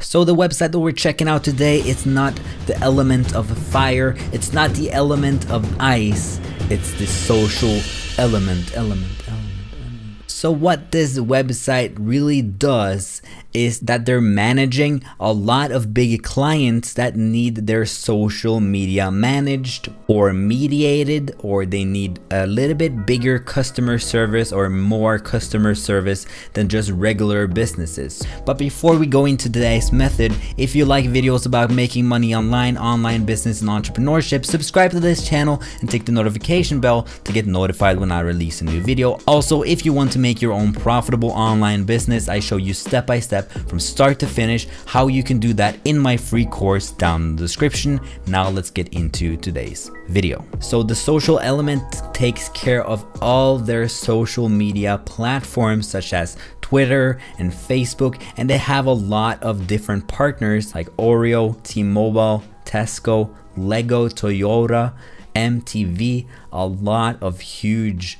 So the website that we're checking out today, it's not the element of fire, it's not the element of ice, it's the social element. So what this website really does is that they're managing a lot of big clients that need their social media managed or mediated, or they need a little bit bigger customer service or more customer service than just regular businesses. But before we go into today's method, if you like videos about making money online business and entrepreneurship, subscribe to this channel and tick the notification bell to get notified when I release a new video. Also, if you want to make your own profitable online business, I show you step by step from start to finish how you can do that in my free course down in the description. Now let's get into today's video. So the social element takes care of all their social media platforms such as Twitter and Facebook, and they have a lot of different partners like Oreo, T-Mobile, Tesco, Lego, Toyota, MTV, a lot of huge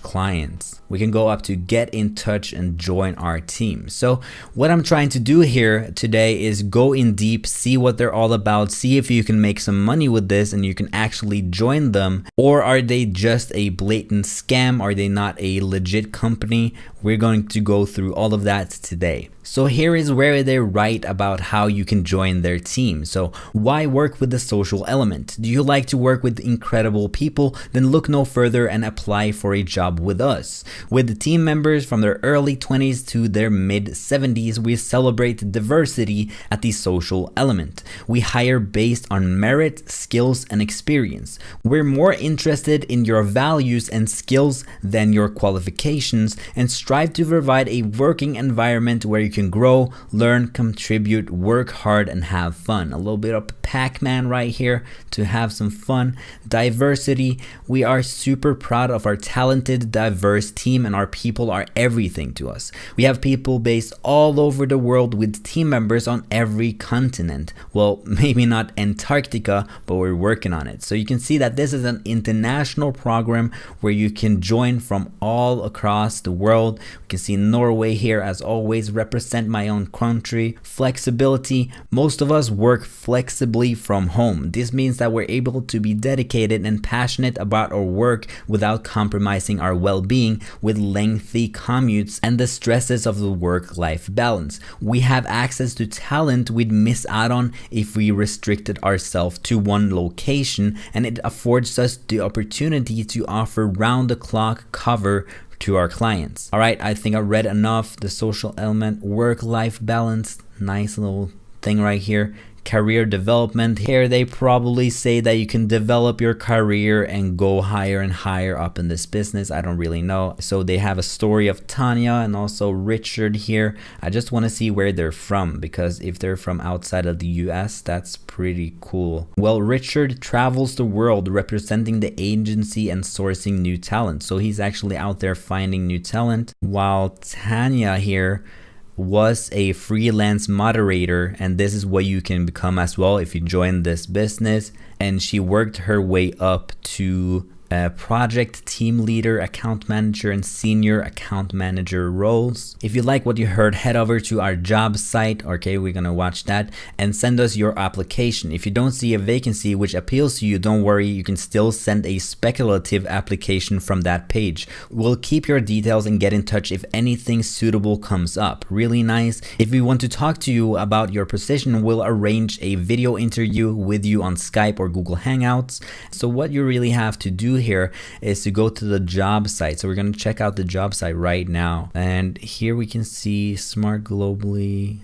clients. We can go up to get in touch and join our team. So what I'm trying to do here today is go in deep, see what they're all about, see if you can make some money with this and you can actually join them, or are they just a blatant scam? Are they not a legit company? We're going to go through all of that today. So here is where they write about how you can join their team. So why work with the social element? Do you like to work with incredible people? Then look no further and apply for a job with us. With the team members from their early 20s to their mid 70s, we celebrate diversity at the social element. We hire based on merit, skills, and experience. We're more interested in your values and skills than your qualifications, and strive to provide a working environment where you can grow, learn, contribute, work hard, and have fun. A little bit of Pac-Man right here to have some fun. Diversity. We are super proud of our talented, diverse team, and our people are everything to us. We have people based all over the world with team members on every continent. Well, maybe not Antarctica, but we're working on it. So you can see that this is an international program where you can join from all across the world. We can see Norway here, as always, represent my own country. Flexibility. Most of us work flexibly from home. This means that we're able to be dedicated and passionate about our work without compromising our well-being with lengthy commutes and the stresses of the work-life balance. We have access to talent we'd miss out on if we restricted ourselves to one location, and it affords us the opportunity to offer round-the-clock cover to our clients. All right, I think I read enough. The social element, work-life balance, nice little thing right here. Career development. Here they probably say that you can develop your career and go higher and higher up in this business. I don't really know. So they have a story of Tanya and also Richard here. I just want to see where they're from, because if they're from outside of the US, that's pretty cool. Well, Richard travels the world representing the agency and sourcing new talent. So he's actually out there finding new talent, while Tanya here was a freelance moderator, and this is what you can become as well if you join this business. And she worked her way up to project team leader, account manager, and senior account manager roles. If you like what you heard, head over to our job site. Okay, we're gonna watch that, and send us your application. If you don't see a vacancy which appeals to you, don't worry, you can still send a speculative application from that page. We'll keep your details and get in touch if anything suitable comes up. Really nice. If we want to talk to you about your position, we'll arrange a video interview with you on Skype or Google Hangouts. So what you really have to do here is to go to the job site. So we're going to check out the job site right now, and here we can see smart globally,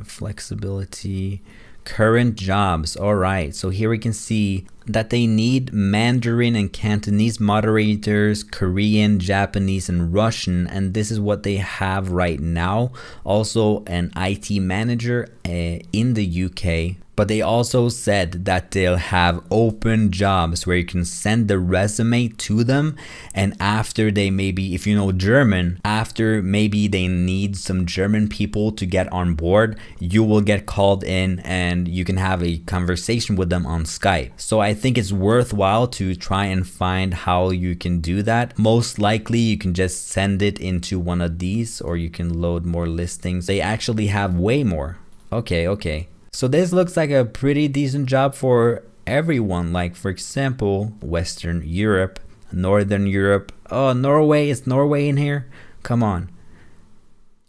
flexibility, current jobs. All right, so here we can see that they need Mandarin and Cantonese moderators, Korean, Japanese, and Russian, and this is what they have right now. Also an IT manager in the UK. But they also said that they'll have open jobs where you can send the resume to them, and after they maybe, if you know German, after maybe they need some German people to get on board, you will get called in and you can have a conversation with them on Skype. So I think it's worthwhile to try and find how you can do that. Most likely you can just send it into one of these, or you can load more listings. They actually have way more. Okay. So this looks like a pretty decent job for everyone. Like, for example, Western Europe, Northern Europe. Oh, Norway. Is Norway in here? Come on.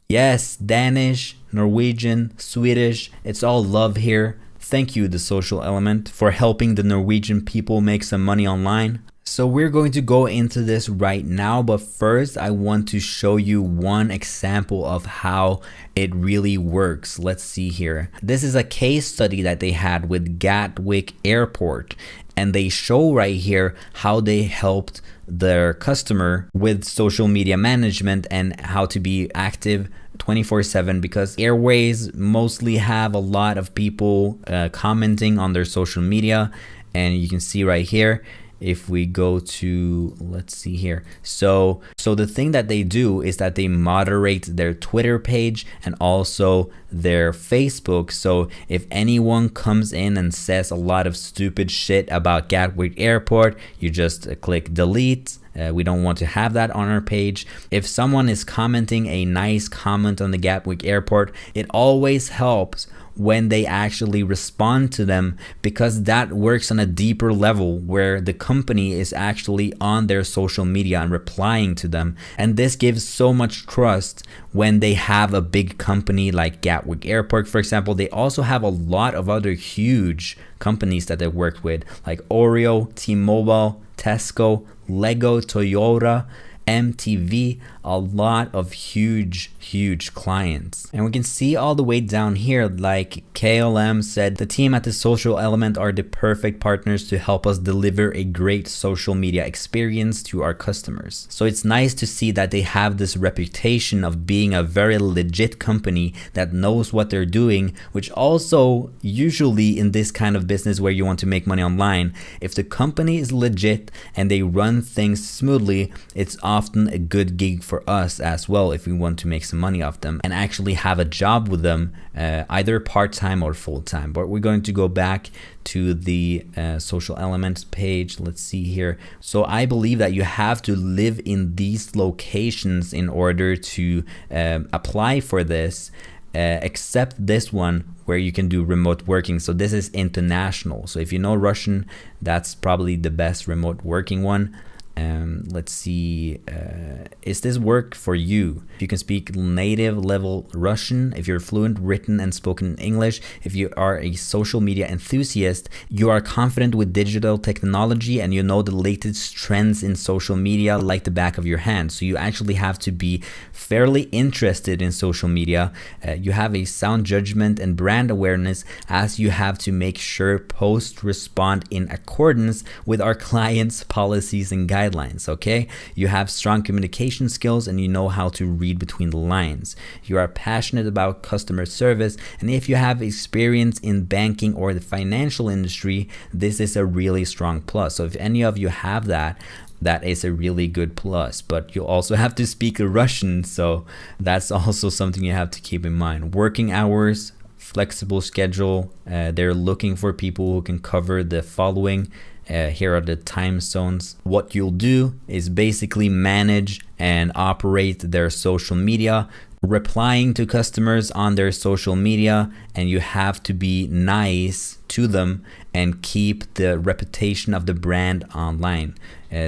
Yes, Danish, Norwegian, Swedish. It's all love here. Thank you, The Social Element, for helping the Norwegian people make some money online. So we're going to go into this right now, but first I want to show you one example of how it really works. Let's see here. This is a case study that they had with Gatwick Airport, and they show right here how they helped their customer with social media management and how to be active 24/7, because Airways mostly have a lot of people commenting on their social media. And you can see right here, if we go to, let's see here. So the thing that they do is that they moderate their Twitter page and also their Facebook. So if anyone comes in and says a lot of stupid shit about Gatwick Airport, you just click delete. We don't want to have that on our page. If someone is commenting a nice comment on the Gatwick Airport, it always helps when they actually respond to them, because that works on a deeper level where the company is actually on their social media and replying to them. And this gives so much trust when they have a big company like Gatwick Airport, for example. They also have a lot of other huge companies that they work with, like Oreo, T-Mobile, Tesco, Lego, Toyota, MTV, a lot of huge clients. And we can see all the way down here, like KLM said, the team at The Social Element are the perfect partners to help us deliver a great social media experience to our customers. So it's nice to see that they have this reputation of being a very legit company that knows what they're doing, which also usually in this kind of business where you want to make money online, if the company is legit and they run things smoothly, it's often a good gig for us as well if we want to make some money off them and actually have a job with them, either part-time or full-time. But we're going to go back to the Social Elements page. Let's see here. So I believe that you have to live in these locations in order to apply for this, except this one where you can do remote working. So this is international. So if you know Russian, that's probably the best remote working one. Let's see, is this work for you? If you can speak native level Russian, if you're fluent written and spoken English, if you are a social media enthusiast, you are confident with digital technology, and you know the latest trends in social media like the back of your hand. So you actually have to be fairly interested in social media. You have a sound judgment and brand awareness, as you have to make sure posts respond in accordance with our clients' policies and guidelines. Okay, you have strong communication skills and you know how to read between the lines. You are passionate about customer service, and if you have experience in banking or the financial industry, this is a really strong plus. So if any of you have that, that is a really good plus. But you also have to speak Russian, so that's also something you have to keep in mind. Working hours, flexible schedule. They're looking for people who can cover the following. Here are the time zones. What you'll do is basically manage and operate their social media, replying to customers on their social media, and you have to be nice to them and keep the reputation of the brand online.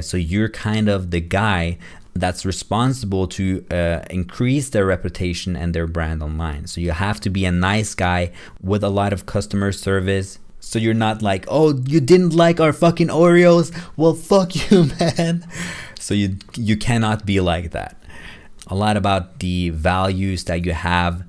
So you're kind of the guy that's responsible to increase their reputation and their brand online. So you have to be a nice guy with a lot of customer service. So you're not like, oh, you didn't like our fucking Oreos? Well, fuck you, man. So you cannot be like that. A lot about the values that you have.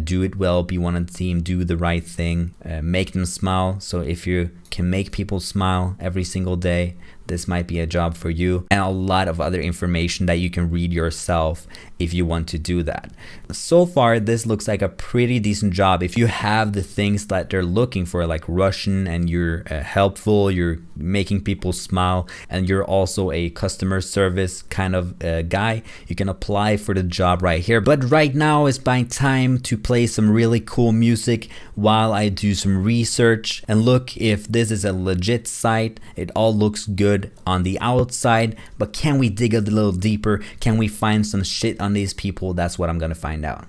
Do it well, be one on the team, do the right thing, make them smile. So if you can make people smile every single day, this might be a job for you. And a lot of other information that you can read yourself if you want to do that. So far, this looks like a pretty decent job. If you have the things that they're looking for, like Russian, and you're helpful, you're making people smile, and you're also a customer service kind of guy, you can apply for the job right here. But right now it's my time to play some really cool music while I do some research and look if this is a legit site. It all looks good on the outside, but can we dig a little deeper? Can we find some shit on these people? That's what I'm gonna find out.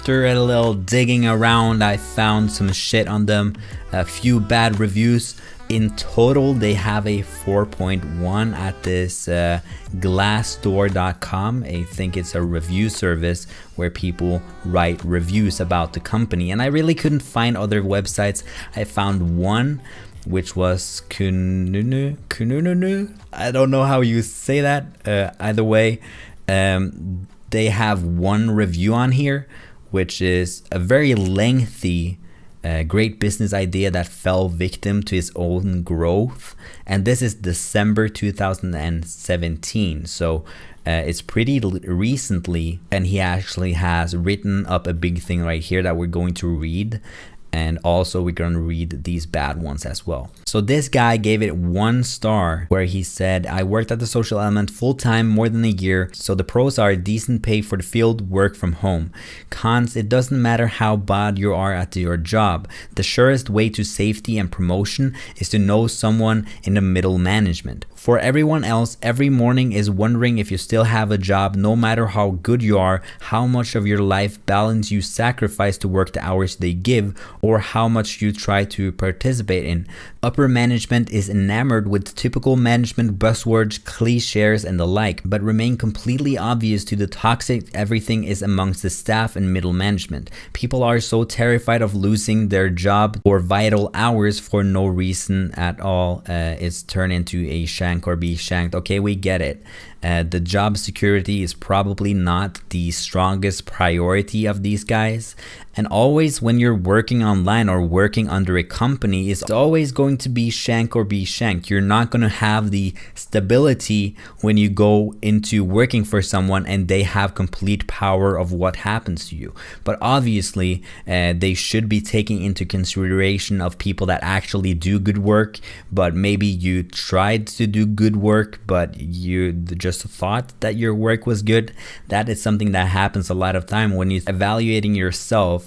after a little digging around, I found some shit on them, a few bad reviews. In total, they have a 4.1 at this Glassdoor.com. I think it's a review service where people write reviews about the company. And I really couldn't find other websites. I found one, which was Kununu. I don't know how you say that. Either way, they have one review on here, which is a very lengthy great business idea that fell victim to its own growth. And this is December 2017. So it's pretty recently. And he actually has written up a big thing right here that we're going to read. And also we're going to read these bad ones as well. So this guy gave it 1 star, where he said, I worked at the Social Element full time more than a year. So the pros are decent pay for the field, work from home. Cons, it doesn't matter how bad you are at your job. The surest way to safety and promotion is to know someone in the middle management. For everyone else, every morning is wondering if you still have a job, no matter how good you are, how much of your life balance you sacrifice to work the hours they give, or how much you try to participate in. Upper management is enamored with typical management buzzwords, cliches, and the like, but remain completely obvious to the toxic everything is amongst the staff and middle management. People are so terrified of losing their job or vital hours for no reason at all. It's turned into a shank or be shanked. Okay, we get it. The job security is probably not the strongest priority of these guys. And always when you're working online or working under a company, it's always going to be shank or be shanked. You're not going to have the stability when you go into working for someone and they have complete power of what happens to you. But obviously, they should be taking into consideration of people that actually do good work, but maybe you tried to do good work, but you just thought that your work was good. That is something that happens a lot of time when you're evaluating yourself.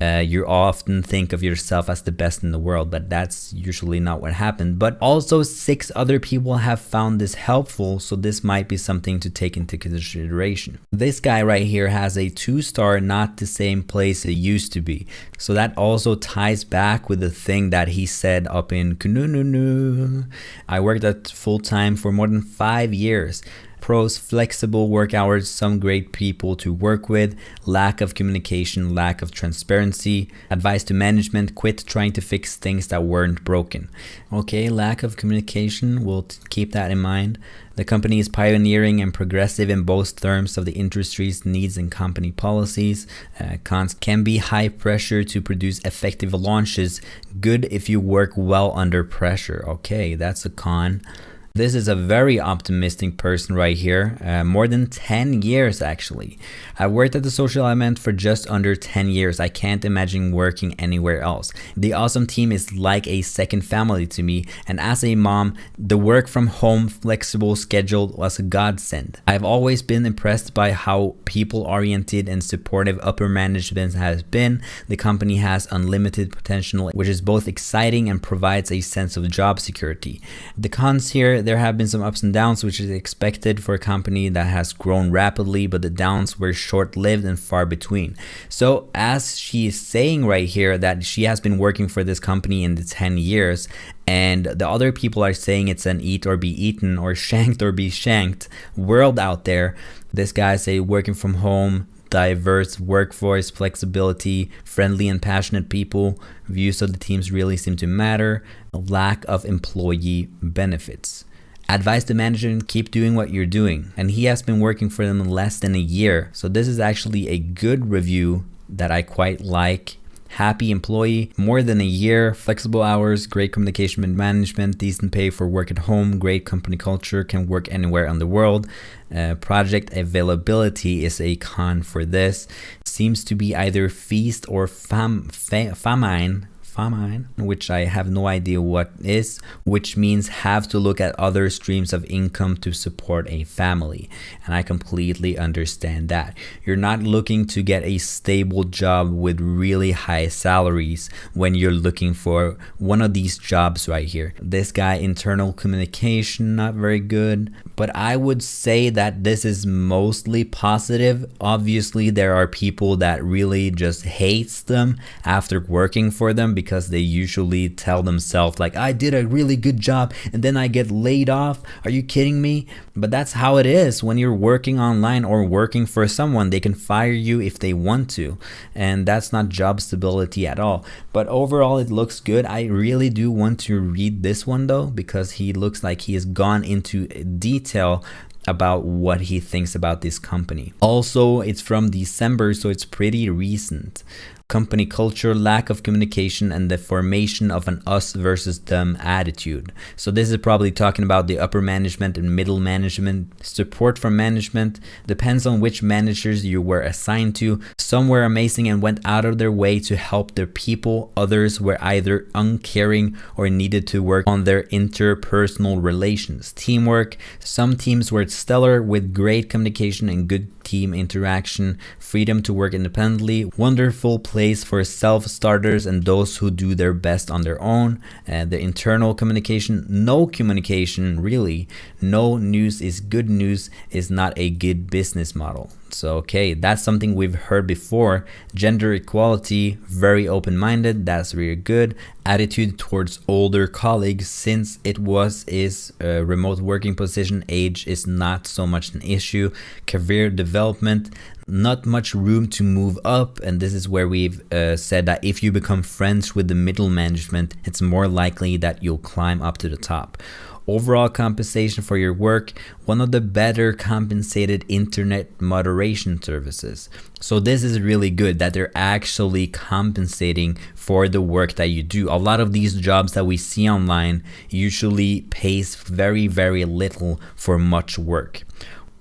You often think of yourself as the best in the world, but that's usually not what happened. But also 6 other people have found this helpful, so this might be something to take into consideration. This guy right here has a 2-star, not the same place it used to be. So that also ties back with the thing that he said up in Kununu. I worked at full time for more than 5 years. Pros, flexible work hours, some great people to work with, lack of communication, lack of transparency, advice to management, quit trying to fix things that weren't broken. Okay, lack of communication, we'll keep that in mind. The company is pioneering and progressive in both terms of the industry's needs and company policies. Cons can be high pressure to produce effective launches. Good if you work well under pressure. Okay, that's a con. This is a very optimistic person right here, more than 10 years actually. I worked at the Social Element for just under 10 years. I can't imagine working anywhere else. The awesome team is like a second family to me, and as a mom, the work from home flexible schedule was a godsend. I've always been impressed by how people-oriented and supportive upper management has been. The company has unlimited potential, which is both exciting and provides a sense of job security. The cons here, there have been some ups and downs, which is expected for a company that has grown rapidly, but the downs were short-lived and far between. So as she is saying right here that she has been working for this company in the 10 years, and the other people are saying it's an eat or be eaten or shanked or be shanked world out there, this guy say working from home, diverse workforce, flexibility, friendly and passionate people, views of the teams really seem to matter, lack of employee benefits. Advice to management, keep doing what you're doing. And he has been working for them less than a year. So this is actually a good review that I quite like. Happy employee, more than a year, flexible hours, great communication and management, decent pay for work at home, great company culture, can work anywhere in the world. Project availability is a con for this. Seems to be either feast or famine. famine, which I have no idea what is, which means have to look at other streams of income to support a family. And I completely understand that. You're not looking to get a stable job with really high salaries when you're looking for one of these jobs right here. This guy, internal communication, not very good, but I would say that this is mostly positive. Obviously, there are people that really just hates them after working for them because they usually tell themselves like, I did a really good job and then I get laid off. Are you kidding me? But that's how it is when you're working online or working for someone. They can fire you if they want to, and that's not job stability at all. But overall, it looks good. I really do want to read this one though, because he looks like he has gone into detail about what he thinks about this company. Also, it's from December, so it's pretty recent. Company culture, lack of communication, and the formation of an us versus them attitude. So this is probably talking about the upper management and middle management. Support from management depends on which managers you were assigned to. Some were amazing and went out of their way to help their people. Others were either uncaring or needed to work on their interpersonal relations. Teamwork. Some teams were stellar with great communication and good team interaction. Freedom to work independently. Wonderful place for self-starters and those who do their best on their own. The internal communication, no communication really. No news is good news is not a good business model. So okay, that's something we've heard before. Gender equality, very open-minded, that's really good. Attitude towards older colleagues, since it is a remote working position, age is not so much an issue. Career development, not much room to move up, and this is where we've said that if you become friends with the middle management, it's more likely that you'll climb up to the top. Overall compensation for your work, one of the better compensated internet moderation services. So this is really good that they're actually compensating for the work that you do. A lot of these jobs that we see online usually pays very, very little for much work.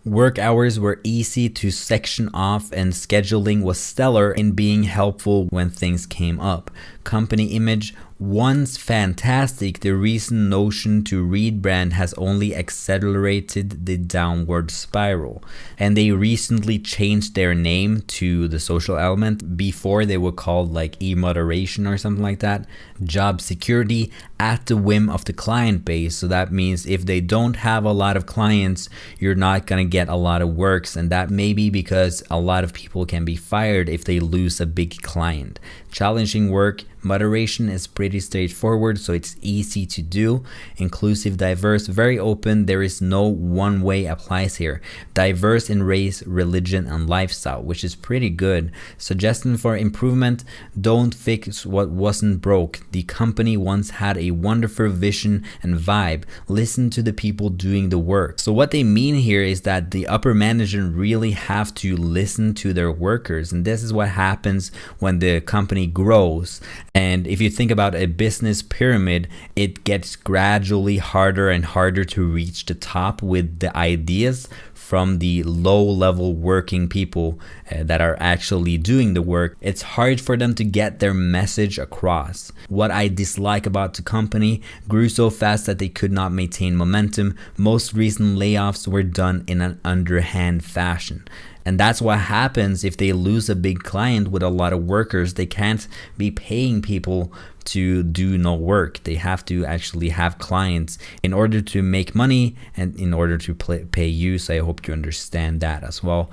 Work hours were easy to section off and scheduling was stellar in being helpful when things came up. Company image, once fantastic, the recent notion to rebrand has only accelerated the downward spiral. And they recently changed their name to The Social Element. Before they were called like e-moderation or something like that. Job security at the whim of the client base. So that means if they don't have a lot of clients, you're not gonna get a lot of works, and that may be because a lot of people can be fired if they lose a big client. Challenging work, moderation is pretty straightforward, so it's easy to do. Inclusive, diverse, very open. There is no one way applies here. Diverse in race, religion, and lifestyle, which is pretty good. Suggestion for improvement, don't fix what wasn't broke. The company once had a wonderful vision and vibe. Listen to the people doing the work. So what they mean here is that the upper management really have to listen to their workers, and this is what happens when the company grows. And if you think about a business pyramid, it gets gradually harder and harder to reach the top with the ideas from the low-level working people that are actually doing the work. It's hard for them to get their message across. What I dislike about the company, grew so fast that they could not maintain momentum. Most recent layoffs were done in an underhand fashion. And that's what happens if they lose a big client with a lot of workers. They can't be paying people to do no work. They have to actually have clients in order to make money and in order to pay you. So I hope you understand that as well.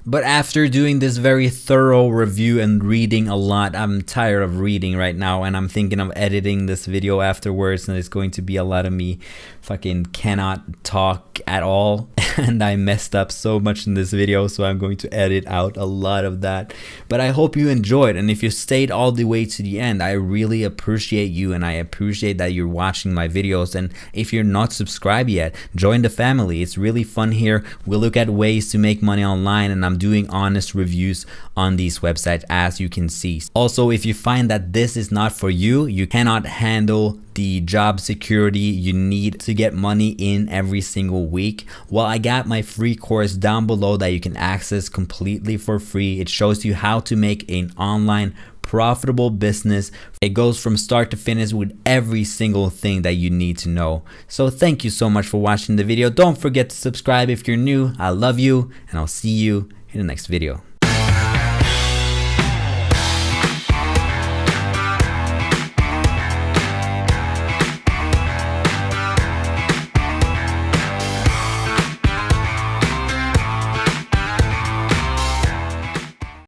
But after doing this very thorough review and reading a lot, I'm tired of reading right now, and I'm thinking of editing this video afterwards, and it's going to be a lot of me fucking cannot talk at all. And I messed up so much in this video, so I'm going to edit out a lot of that. But I hope you enjoyed, and if you stayed all the way to the end, I really appreciate you, and I appreciate that you're watching my videos. And if you're not subscribed yet, join the family. It's really fun here. We look at ways to make money online, and I'm doing honest reviews on these websites, as you can see. Also, if you find that this is not for you, you cannot handle the job security you need to get money in every single week? Well, I got my free course down below that you can access completely for free. It shows you how to make an online profitable business. It goes from start to finish with every single thing that you need to know. So thank you so much for watching the video. Don't forget to subscribe if you're new. I love you, and I'll see you in the next video.